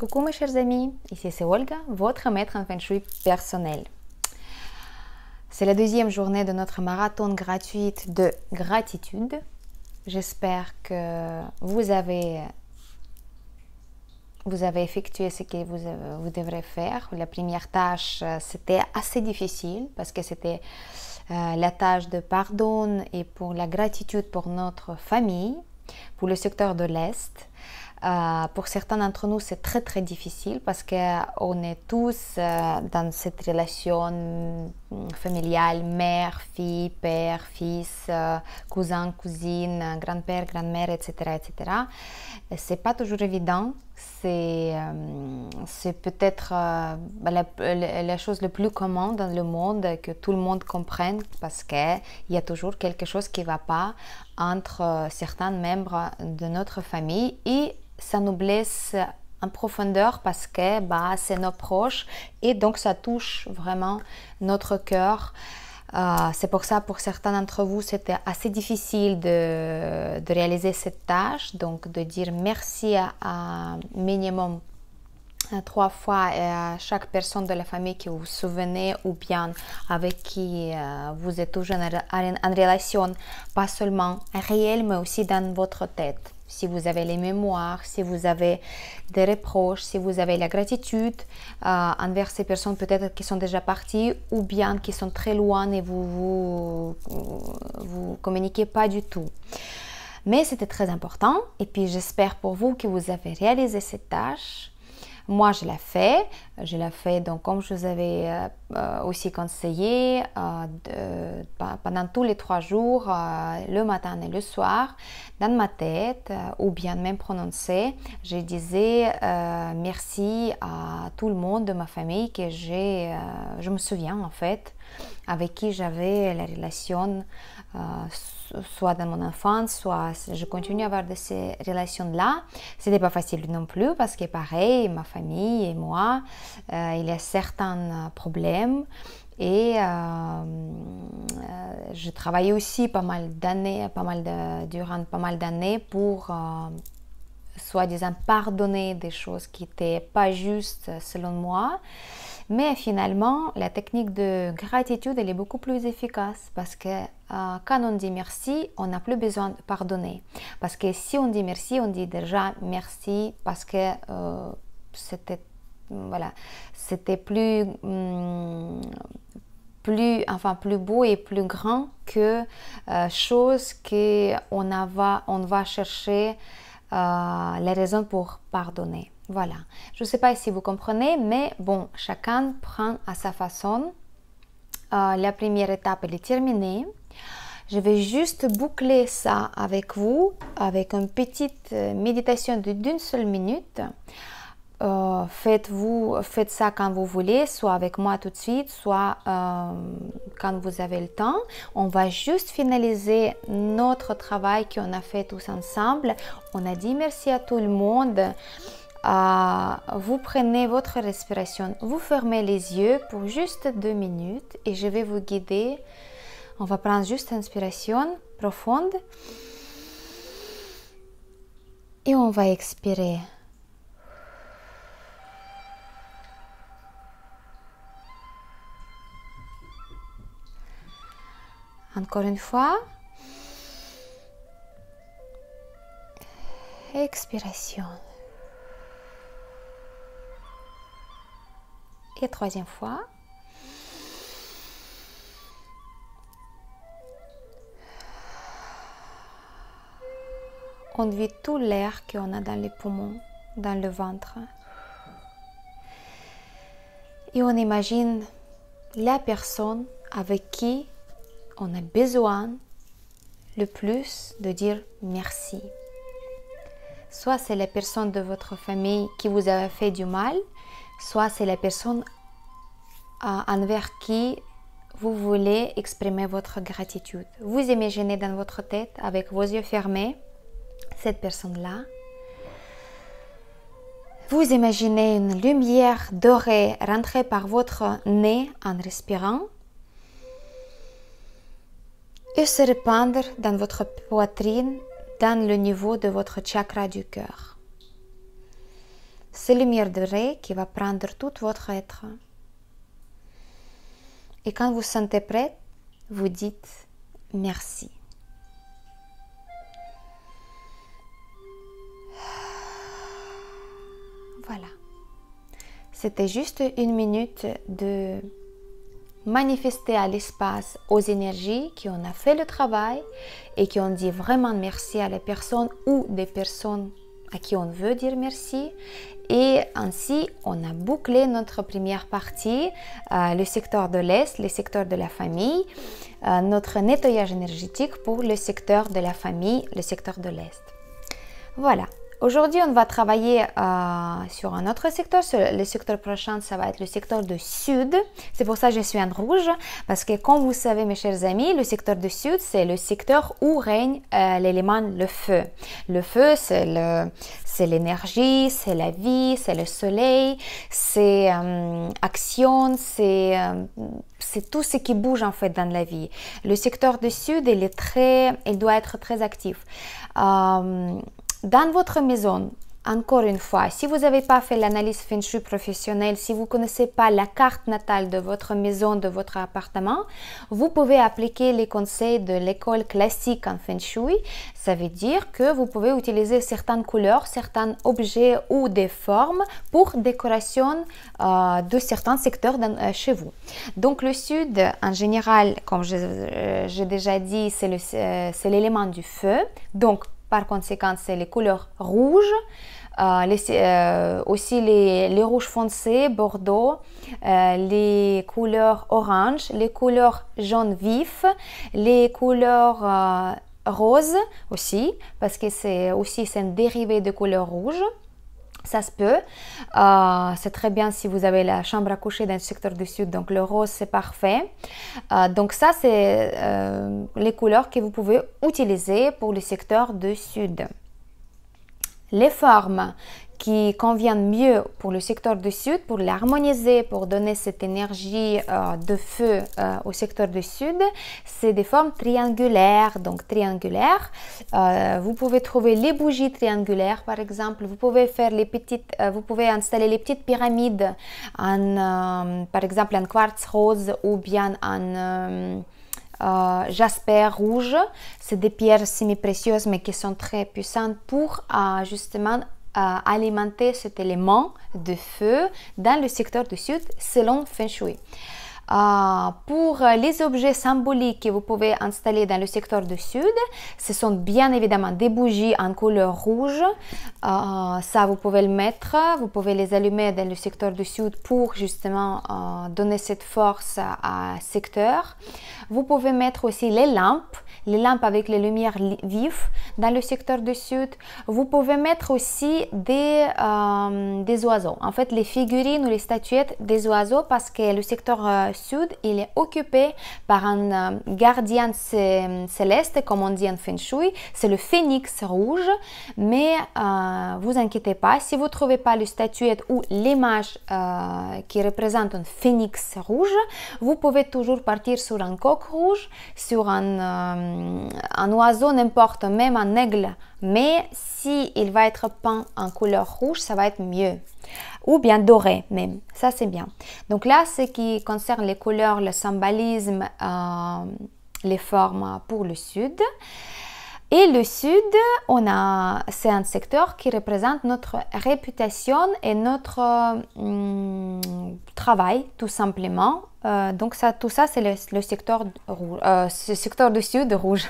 Coucou mes chers amis, ici c'est Olga, votre maître en Feng Shui personnel. C'est la deuxième journée de notre marathon gratuite de gratitude. J'espère que vous avez effectué ce que vous devrez faire. La première tâche, c'était assez difficile parce que c'était la tâche de pardon et pour la gratitude pour notre famille, pour le secteur de l'Est. Pour certains d'entre nous, c'est très très difficile parce qu'on est tous dans cette relation familiale, mère, fille, père, fils, cousin, cousine, grand-père, grand-mère, etc., etc. C'est pas toujours évident. C'est peut-être la chose la plus commune dans le monde que tout le monde comprenne parce qu'il y a toujours quelque chose qui ne va pas entre certains membres de notre famille et ça nous blesse en profondeur parce que c'est nos proches et donc ça touche vraiment notre cœur. C'est pour ça, pour certains d'entre vous, c'était assez difficile de réaliser cette tâche, donc de dire merci à minimum 3 fois à chaque personne de la famille que vous vous souvenez ou bien avec qui vous êtes toujours en relation, pas seulement réelle, mais aussi dans votre tête. Si vous avez les mémoires, si vous avez des reproches, si vous avez la gratitude envers ces personnes peut-être qui sont déjà parties ou bien qui sont très loin et vous communiquez pas du tout. Mais c'était très important et puis j'espère pour vous que vous avez réalisé cette tâche. Moi, je l'ai fait donc comme je vous avais aussi conseillé pendant tous les 3 jours, le matin et le soir, dans ma tête, ou bien même prononcé, je disais merci à tout le monde de ma famille que je me souviens en fait, avec qui j'avais la relation, soit dans mon enfance, soit je continue à avoir de ces relations-là. C'était pas facile non plus parce que pareil, ma famille et moi, il y a certains problèmes et je travaillais aussi durant pas mal d'années pour soi-disant pardonner des choses qui n'étaient pas justes selon moi. Mais finalement, la technique de gratitude, elle est beaucoup plus efficace parce que quand on dit merci, on n'a plus besoin de pardonner. Parce que si on dit merci, on dit déjà merci parce que c'était plus beau et plus grand que chose qu'on va chercher les raisons pour pardonner. Voilà, je ne sais pas si vous comprenez, mais bon, chacun prend à sa façon. La première étape, elle est terminée. Je vais juste boucler ça avec vous, avec une petite méditation d'une seule minute. Faites ça quand vous voulez, soit avec moi tout de suite, soit quand vous avez le temps. On va juste finaliser notre travail qu'on a fait tous ensemble. On a dit merci à tout le monde. Vous prenez votre respiration, vous fermez les yeux pour juste 2 minutes et je vais vous guider. On va prendre juste une inspiration profonde et on va expirer. Encore une fois. Expiration. Et 3e fois. On vide tout l'air qu'on a dans les poumons, dans le ventre. Et on imagine la personne avec qui on a besoin le plus de dire merci. Soit c'est la personne de votre famille qui vous a fait du mal, soit c'est la personne envers qui vous voulez exprimer votre gratitude. Vous imaginez dans votre tête, avec vos yeux fermés, cette personne-là. Vous imaginez une lumière dorée rentrer par votre nez en respirant et se répandre dans votre poitrine, dans le niveau de votre chakra du cœur. C'est lumière dorée qui va prendre tout votre être. Et quand vous sentez prête, vous dites merci. Voilà. C'était juste 1 minute de manifester à l'espace, aux énergies qui ont fait le travail et qui ont dit vraiment merci à la personne ou des personnes à qui on veut dire merci. Et ainsi, on a bouclé notre première partie, le secteur de l'Est, le secteur de la famille, notre nettoyage énergétique pour le secteur de la famille, le secteur de l'Est. Voilà. Aujourd'hui, on va travailler sur un autre secteur. Le secteur prochain, ça va être le secteur du Sud. C'est pour ça que je suis en rouge, parce que comme vous savez, mes chers amis, le secteur du Sud, c'est le secteur où règne l'élément le feu. Le feu, c'est l'énergie, c'est la vie, c'est le soleil, c'est action, c'est tout ce qui bouge en fait dans la vie. Le secteur du Sud, il doit être très actif. Dans votre maison, encore une fois, si vous n'avez pas fait l'analyse Feng Shui professionnelle, si vous ne connaissez pas la carte natale de votre maison, de votre appartement, vous pouvez appliquer les conseils de l'école classique en Feng Shui. Ça veut dire que vous pouvez utiliser certaines couleurs, certains objets ou des formes pour décoration de certains secteurs chez vous. Donc le Sud, en général, comme j'ai déjà dit, c'est l'élément du feu. Donc, par conséquent, c'est les couleurs rouges, aussi les rouges foncés, bordeaux, les couleurs orange, les couleurs jaune vif, les couleurs roses aussi, parce que c'est un dérivé de couleur rouge. Ça se peut, c'est très bien si vous avez la chambre à coucher dans le secteur du Sud, donc le rose c'est parfait. Donc ça c'est les couleurs que vous pouvez utiliser pour le secteur du Sud. Les formes qui conviennent mieux pour le secteur du Sud, pour l'harmoniser, pour donner cette énergie de feu au secteur du Sud, c'est des formes triangulaires. Donc triangulaires, vous pouvez trouver les bougies triangulaires par exemple, vous pouvez faire vous pouvez installer les petites pyramides par exemple en quartz rose ou bien en jasper rouge. C'est des pierres semi-précieuses mais qui sont très puissantes pour justement alimenter cet élément de feu dans le secteur du Sud selon Feng Shui. Pour les objets symboliques que vous pouvez installer dans le secteur du Sud, ce sont bien évidemment des bougies en couleur rouge. Ça, vous pouvez le mettre, vous pouvez les allumer dans le secteur du Sud pour justement donner cette force à secteur. Vous pouvez mettre aussi les lampes avec les lumières vives dans le secteur du Sud. Vous pouvez mettre aussi des oiseaux, en fait les figurines ou les statuettes des oiseaux, parce que le secteur Sud, il est occupé par un gardien céleste, comme on dit en Feng Shui, c'est le phénix rouge. Mais vous inquiétez pas, si vous ne trouvez pas la statuette ou l'image qui représente un phénix rouge, vous pouvez toujours partir sur un coq rouge, sur un oiseau, n'importe, même un aigle, mais si il va être peint en couleur rouge, ça va être mieux, ou bien doré même, ça c'est bien. Donc là, ce qui concerne les couleurs, le symbolisme, les formes pour le Sud. Et le Sud, c'est un secteur qui représente notre réputation et notre travail, tout simplement. Donc tout ça, c'est le secteur rouge, ce secteur du Sud rouge.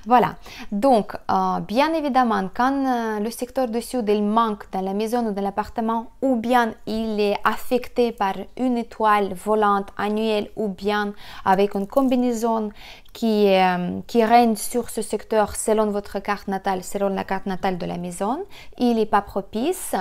Voilà. Donc, bien évidemment, quand le secteur du Sud il manque dans la maison ou dans l'appartement, ou bien il est affecté par une étoile volante annuelle, ou bien avec une combinaison qui règne sur ce secteur selon votre carte natale, selon la carte natale de la maison, il n'est pas propice.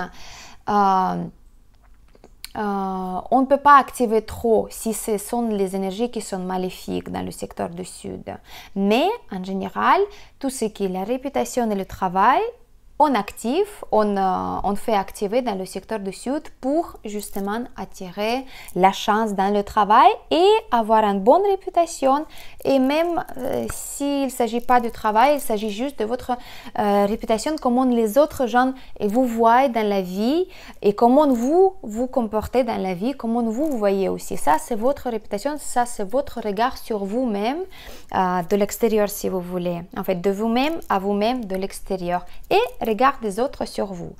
On ne peut pas activer trop si ce sont les énergies qui sont maléfiques dans le secteur du Sud. Mais en général, tout ce qui est la réputation et le travail, on active, on fait activer dans le secteur du sud pour justement attirer la chance dans le travail et avoir une bonne réputation. Et même s'il ne s'agit pas du travail, il s'agit juste de votre réputation, comment les autres gens vous voient dans la vie et comment vous vous comportez dans la vie, comment vous voyez aussi. Ça, c'est votre réputation, ça, c'est votre regard sur vous-même, de l'extérieur si vous voulez. En fait, de vous-même à vous-même, de l'extérieur. Et regard des autres sur vous.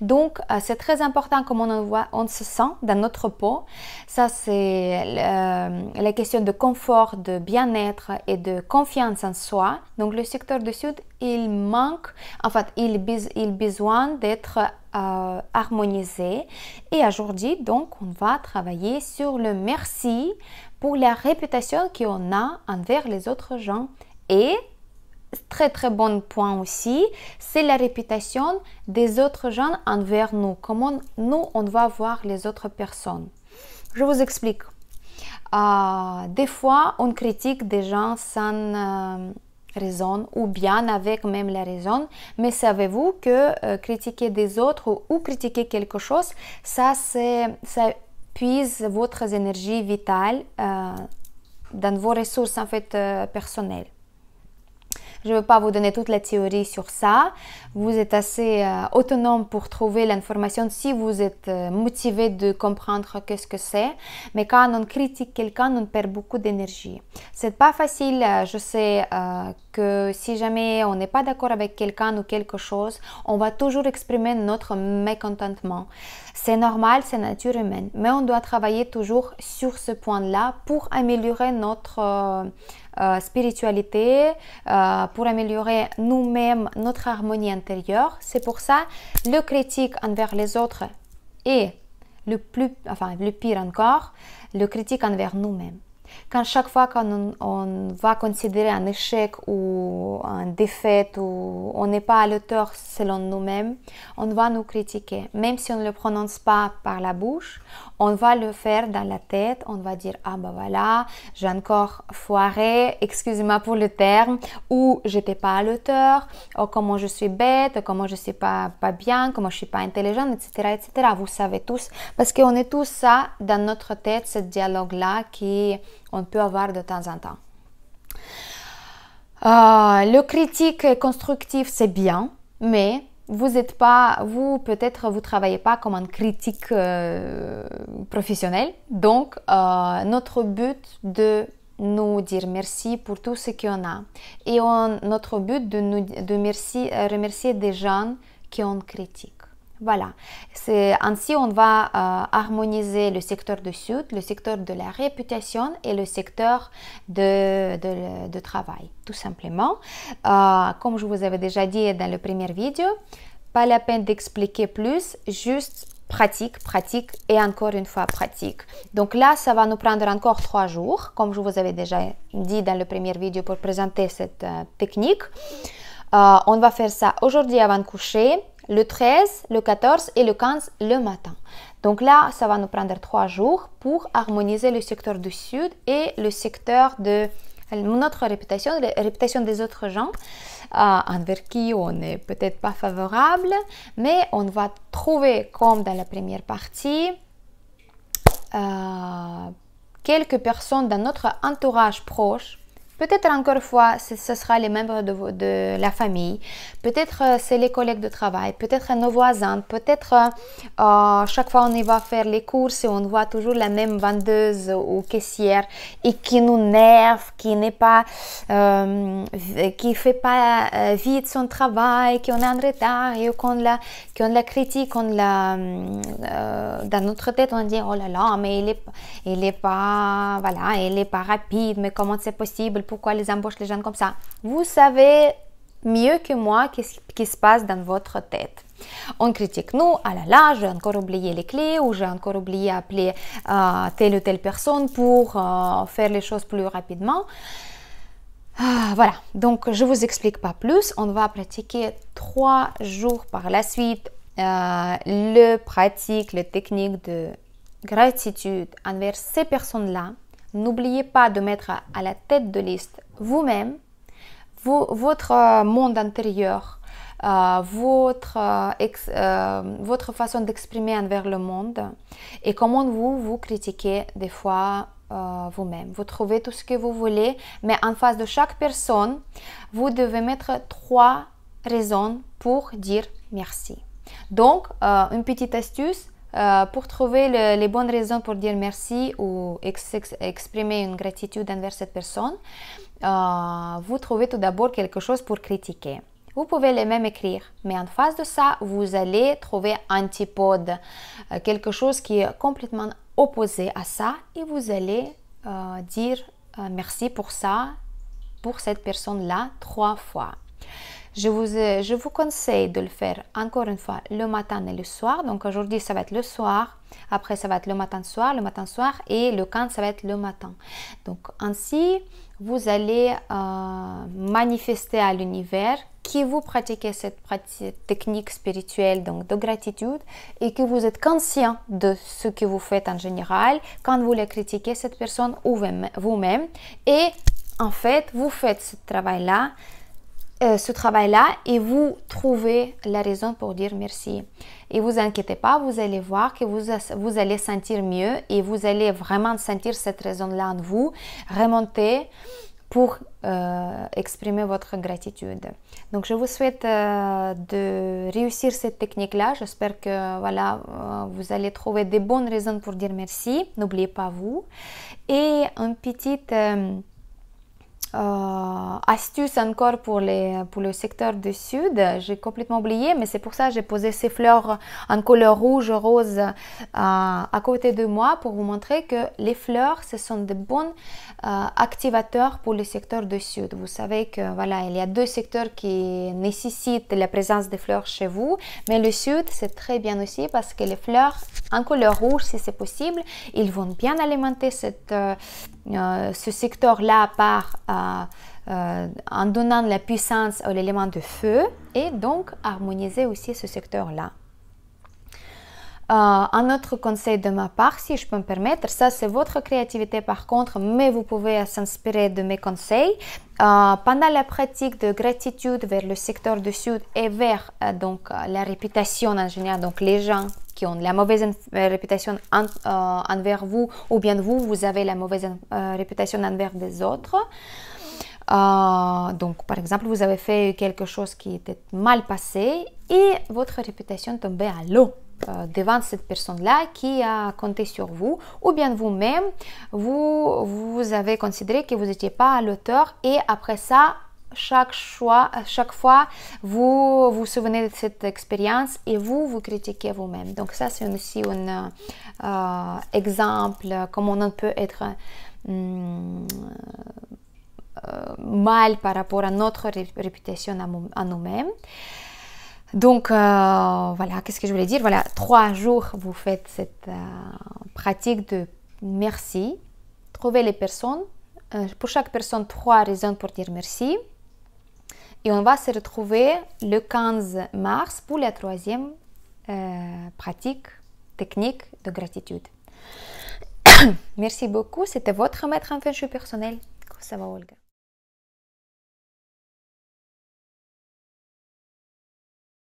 Donc, c'est très important comment on se sent dans notre peau. Ça, c'est la question de confort, de bien-être et de confiance en soi. Donc, le secteur du Sud, il manque, en fait, il a besoin d'être harmonisé. Et aujourd'hui, donc, on va travailler sur le merci pour la réputation qu'on a envers les autres gens. Et très très bon point aussi, c'est la réputation des autres gens envers nous. Comment nous, on va voir les autres personnes. Je vous explique. Des fois, on critique des gens sans raison ou bien avec même la raison. Mais savez-vous que critiquer des autres ou critiquer quelque chose, ça puise votre énergie vitale dans vos ressources en fait personnelles. Je ne vais pas vous donner toute la théorie sur ça. Vous êtes assez autonome pour trouver l'information si vous êtes motivé de comprendre qu'est-ce que c'est. Mais quand on critique quelqu'un, on perd beaucoup d'énergie. C'est pas facile. Je sais que si jamais on n'est pas d'accord avec quelqu'un ou quelque chose, on va toujours exprimer notre mécontentement. C'est normal, c'est nature humaine. Mais on doit travailler toujours sur ce point-là pour améliorer notre spiritualité, pour améliorer nous-mêmes notre harmonie intérieure. C'est pour ça le critique envers les autres et le pire encore, le critique envers nous-mêmes. Quand chaque fois qu'on va considérer un échec ou une défaite ou on n'est pas à l'auteur selon nous-mêmes, on va nous critiquer. Même si on ne le prononce pas par la bouche, on va le faire dans la tête. On va dire, ah ben voilà, j'ai encore foiré, excusez-moi pour le terme, ou j'étais pas à l'auteur, ou comment je suis bête, comment je suis pas bien, comment je suis pas intelligente, etc., etc. Vous savez tous, parce qu'on est tous ça dans notre tête, ce dialogue-là qu'on peut avoir de temps en temps. Le critique constructif, c'est bien, mais vous peut-être vous travaillez pas comme un critique professionnel. Donc, notre but de nous dire merci pour tout ce qu'on a. Et notre but de remercier des gens qui ont critiqué. Voilà, ainsi on va harmoniser le secteur du Sud, le secteur de la réputation et le secteur de travail, tout simplement. Comme je vous avais déjà dit dans la première vidéo, pas la peine d'expliquer plus, juste pratique et encore une fois pratique. Donc là, ça va nous prendre encore 3 jours, comme je vous avais déjà dit dans la première vidéo pour présenter cette technique. On va faire ça aujourd'hui avant de coucher, le 13, le 14 et le 15 le matin. Donc là, ça va nous prendre 3 jours pour harmoniser le secteur du Sud et le secteur de notre réputation, la réputation des autres gens, envers qui on n'est peut-être pas favorable, mais on va trouver, comme dans la première partie, quelques personnes dans notre entourage proche. Peut-être encore une fois, ce sera les membres de la famille, peut-être c'est les collègues de travail, peut-être nos voisins, peut-être chaque fois on y va faire les courses et on voit toujours la même vendeuse ou caissière et qui nous nerve, qui n'est pas, qui fait pas vite son travail, qui on est en retard et qu'on la critique, dans notre tête on dit oh là là, mais il est pas rapide, mais comment c'est possible? Pourquoi les embauchent les gens comme ça? Vous savez mieux que moi qu'est-ce qui se passe dans votre tête. On critique nous, ah là là, j'ai encore oublié les clés ou j'ai encore oublié d'appeler telle ou telle personne pour faire les choses plus rapidement. Voilà, donc je ne vous explique pas plus. On va pratiquer 3 jours par la suite la technique de gratitude envers ces personnes-là. N'oubliez pas de mettre à la tête de liste vous-même, votre monde intérieur, votre façon d'exprimer envers le monde et comment vous critiquez des fois vous-même. Vous trouvez tout ce que vous voulez, mais en face de chaque personne, vous devez mettre 3 raisons pour dire merci. Donc, une petite astuce pour trouver les bonnes raisons pour dire merci ou exprimer une gratitude envers cette personne, vous trouvez tout d'abord quelque chose pour critiquer. Vous pouvez les mêmes écrire, mais en face de ça, vous allez trouver un antipode, quelque chose qui est complètement opposé à ça, et vous allez dire merci pour ça, pour cette personne-là 3 fois. Je vous conseille de le faire encore une fois le matin et le soir. Donc aujourd'hui, ça va être le soir. Après, ça va être le matin-soir, et le 15, ça va être le matin. Donc ainsi, vous allez manifester à l'univers que vous pratiquez cette technique spirituelle donc de gratitude et que vous êtes conscient de ce que vous faites en général quand vous les critiquez cette personne ou vous-même. Et en fait, vous faites ce travail-là et vous trouvez la raison pour dire merci. Et vous inquiétez pas, vous allez voir que vous allez sentir mieux et vous allez vraiment sentir cette raison-là en vous remonter pour exprimer votre gratitude. Donc je vous souhaite de réussir cette technique-là. J'espère que voilà, vous allez trouver des bonnes raisons pour dire merci. N'oubliez pas vous. Et une petite astuce encore pour le secteur du sud, j'ai complètement oublié, mais c'est pour ça que j'ai posé ces fleurs en couleur rouge, rose à côté de moi pour vous montrer que les fleurs, ce sont de bons activateurs pour le secteur du sud. Vous savez que voilà, il y a 2 secteurs qui nécessitent la présence des fleurs chez vous, mais le sud, c'est très bien aussi parce que les fleurs en couleur rouge, si c'est possible, ils vont bien alimenter ce secteur-là en donnant la puissance à l'élément de feu et donc harmoniser aussi ce secteur-là. Un autre conseil de ma part, si je peux me permettre, ça c'est votre créativité par contre, mais vous pouvez s'inspirer de mes conseils. Pendant la pratique de gratitude vers le secteur du sud et vers donc la réputation en général, donc les gens qui ont la mauvaise réputation envers vous, ou bien vous avez la mauvaise réputation envers des autres. Donc par exemple, vous avez fait quelque chose qui était mal passé et votre réputation tombait à l'eau devant cette personne-là qui a compté sur vous, ou bien vous-même, vous avez considéré que vous n'étiez pas à l'auteur et après ça, chaque fois, vous vous souvenez de cette expérience et vous critiquez vous-même. Donc ça, c'est aussi un exemple comment on peut être mal par rapport à notre réputation à nous-mêmes. Donc voilà, qu'est-ce que je voulais dire? Voilà, 3 jours, vous faites cette pratique de merci. Trouvez les personnes. Pour chaque personne, 3 raisons pour dire merci. Et on va se retrouver le 15 mars pour la 3e pratique technique de gratitude. Merci beaucoup. C'était votre maître en feng shui personnel. Ça va, Olga.